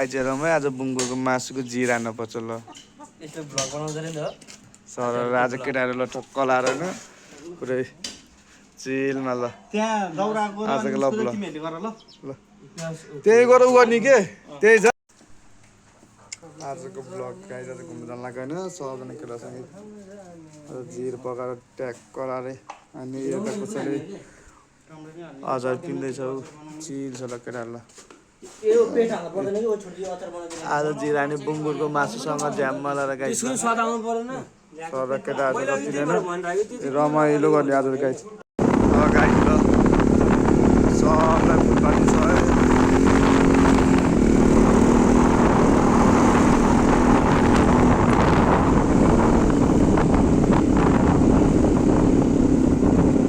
आइजरमै आज बुङ्गुरको मासुको जिरा नपर्छ ल यस्तो भ्लग बनाउँदैन नि त सर आज केटाहरू ल ठक्क लाएर होइन पुरै चिलमा ल त्यहाँ दाउराको आजको ल ल तिमीहरूले गर ल ल त्यही गर उ गर्ने के त्यही छ आजको ब्लग गाइज आज घुम्नु जानु लाग्यो होइन सबजना केटासँग जिर पकाएर ट्याक्क लाएर अनि यता कसैले अचार किन्दैछौ चिल छ ल केटाहरू ल यो पेट हाल्नु पर्दैन कि ओ छोटी अचार बनाइदिनु आज जिरा अनि बुङ्गुरको मासुसँग झ्याम मलाएर गाइस त्यसको स्वाद आउनु पर्दैन सबै केटाहरू जति नै रमाइलो गर्ने आज गाइस गाइस ल सबलाई फुटपाती छ है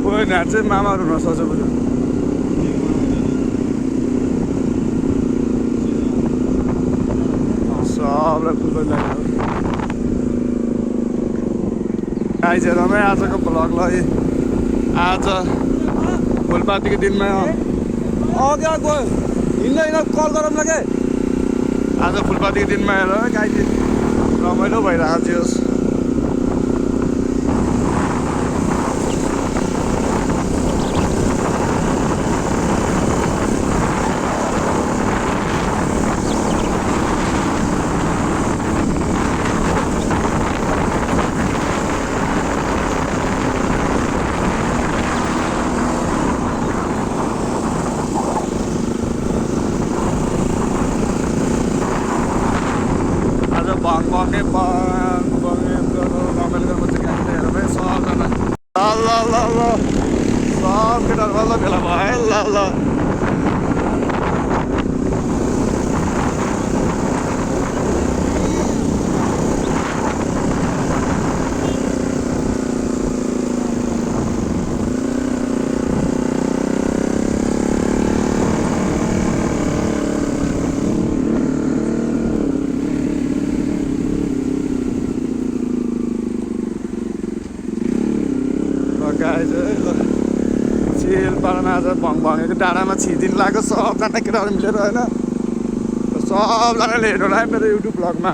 ओइ नाच चाहिँ मामाहरू नसोच बुझ्नु सबलाई फुटबल लाग्यो आइजरमै आजको भ्लगलाई आज फुलपातीको दिनमा क्या गयो हिँड्दैन कल गरौँ ल के आज फुलपातीको दिनमा हेर गाई रमाइलो भइरहेको थियो रमाइलो गर्नु चाहिँ हेर सबजना ल ल ल सब केटाहरू बल्ल भेला भयो ल ल चिल पारामा आज भङभङेको डाँडामा छिदिन लाग्यो सबजना केटाहरू मिलेर होइन सबजनाले हेर्नु लाग्यो मेरो युट्युब भ्लगमा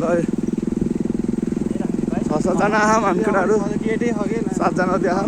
ल 6-7जना आम हामी केटाहरू 7जना त्यहाँ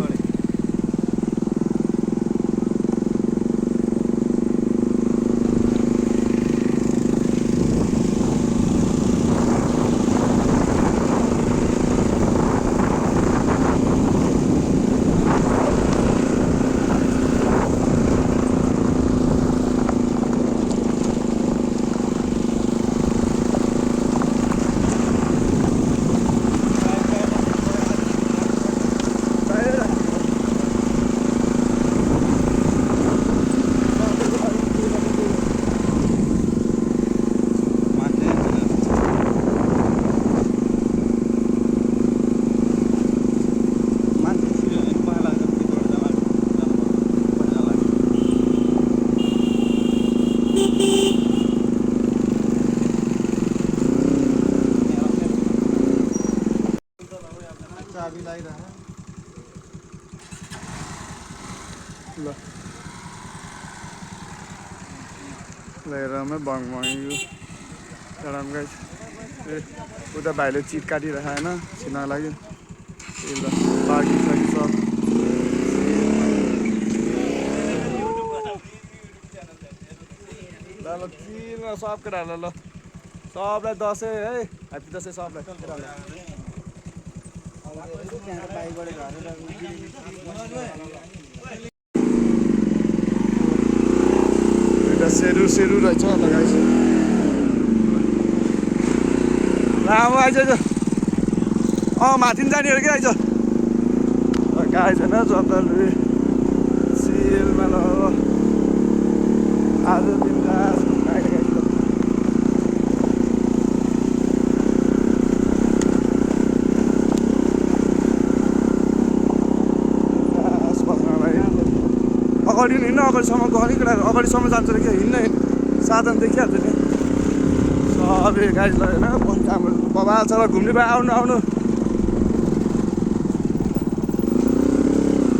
लिएरमै भङभङेको डाँडामा गाइस उता भाइले चिट काटिरहेको होइन छिन्नको लागि पार्किङ सार्किङ सब ल ल चिलमा सब केटाहरूलाई ल सबलाई दसैँ है ह्याप्पी दसैँ सबलाई सेरु रहेछ लगाइस लामो आइज माथि जाने अरे क्या आइज गाई छैन जताले सिलमा ल आज दिन अगाडि हिँड्न अगाडिसम्म गयो केटा अगाडिसम्म जान्छ अरे क्या हिँड्न साधन देखिहाल्छ नि सबै गाइजलाई होइन काम बाबा छ र घुम्ने भए आउनु आउनु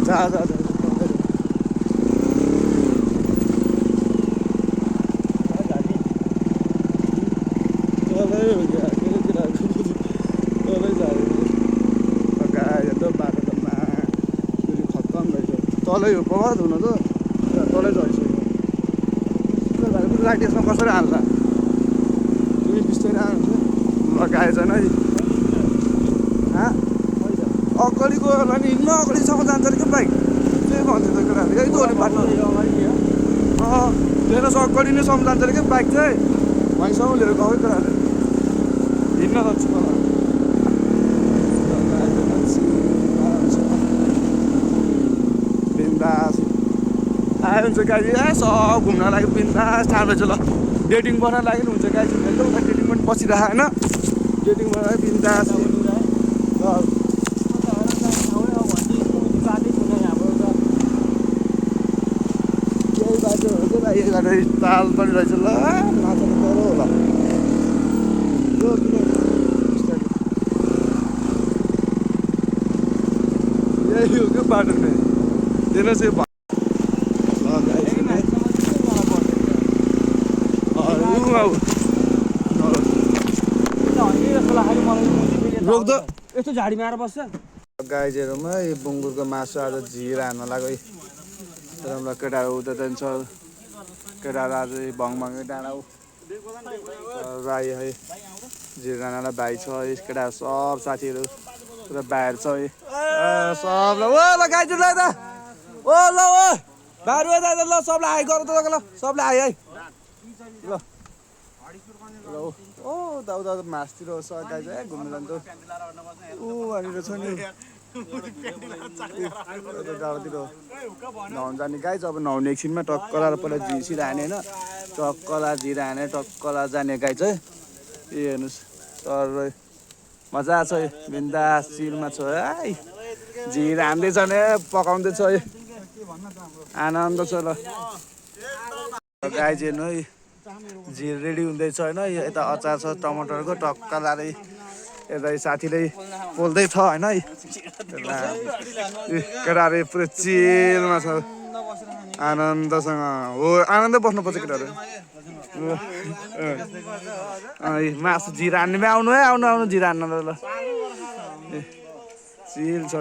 जा तलै हो गया मेरोतिर तलै झऱ्यो गाई त बाटो त फेरि खत्तम रहेछ तलै हो पगर हुन त तलै झरिसक्यो लाइट यसमा कसरी हाल्ला तिमी बिस्तारै आउनु लगाएछ है अगाडि गयो होला नि हिँड्न अगाडिसम्म जान्छ अरे क्या बाइक त्यही भन्थ्यो त केटाहरूले यही दोहोरे बाटो तेह्र सौ अगाडि नै सम्म जान्छ अरे क्या बाइक चाहिँ वहीँसम्म लिएर गयो केटाहरूले हिँड्न सक्छु बिन्दास आयो हुन्छ गाई सब घुम्न लागि बिन्दास ठाडो छ ल डेटिङ गर्न लागि हुन्छ गाई उता डेटिङ पनि बसिरहेको होइन डेटिङ बनाएर बिन्दास यही बाटो हो क्या यही बाटो ताल पनि रहेछ ल माछा त तर होला यही हो क्या बाटो नै त्यसले चाहिँ रोक्द यस्तो झाडीमा आएर बस्छ गाईजेहरूमा यो बुङ्गुरको मासु आज झिर हान्न लाग्यो है केटाहरू उता जान्छ केटाहरू आज भङभङै डाँडा राई है झिर हान्नलाई भाइ छ केटाहरू सब साथीहरू पुरा बाहिर छ है सबलाई ओ ल गाईजेहरूलाई त ओ ल ओ बाहिर ल सबलाई हाई गर त ल सबलाई हाई है ल ओ दाउदा मासतिर गाई चाहिँ घुम्नु जान्छ ऊ वहाँनिर छ नि डाँडातिर नुहाउनु जाने गाई चाहिँ अब नुहाउने एकछिनमा टक्कला पहिला झिर हाने होइन टक्कला झिर हाने टक्कला जाने गाई चाहिँ ए हेर्नुहोस् तर मजा छ बिन्दास चिलमा छ है झिर हान्दैछ भने पकाउँदैछ है आनन्द छ ल गाई चाहिँ हेर्नु है झिर रेडी हुँदैछ होइन यता अचार छ टमाटरको टक्कलाले यता साथीले पोल्दै छ होइन केटाहरू पुरै चिलमा छ आनन्दसँग हो आनन्दै बस्नुपर्छ केटाहरू मासु झिर हान्नेमा आउनु है आउनु आउनु झिर हान्न ल चिल छ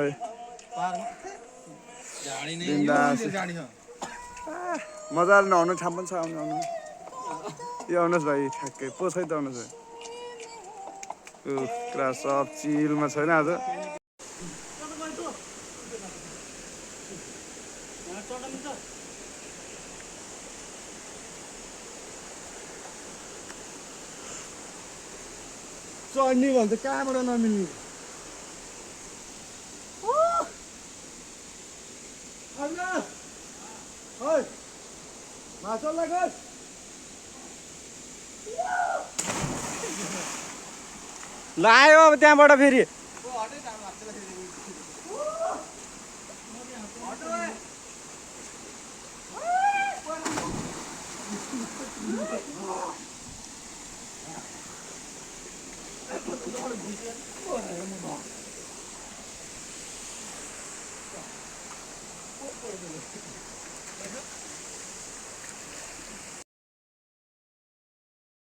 मजाले नुहाउनु ठाउँ पनि छ आउनु आउनु यो आउनुहोस् भाइ ठ्याक्कै पो छ त आउनुहोस् पुरा सब चिलमा छैन आज चढ्ने भन्छ कहाँबाट नमिल्ने माछा लाग्यो लायो अब त्यहाँबाट फेरि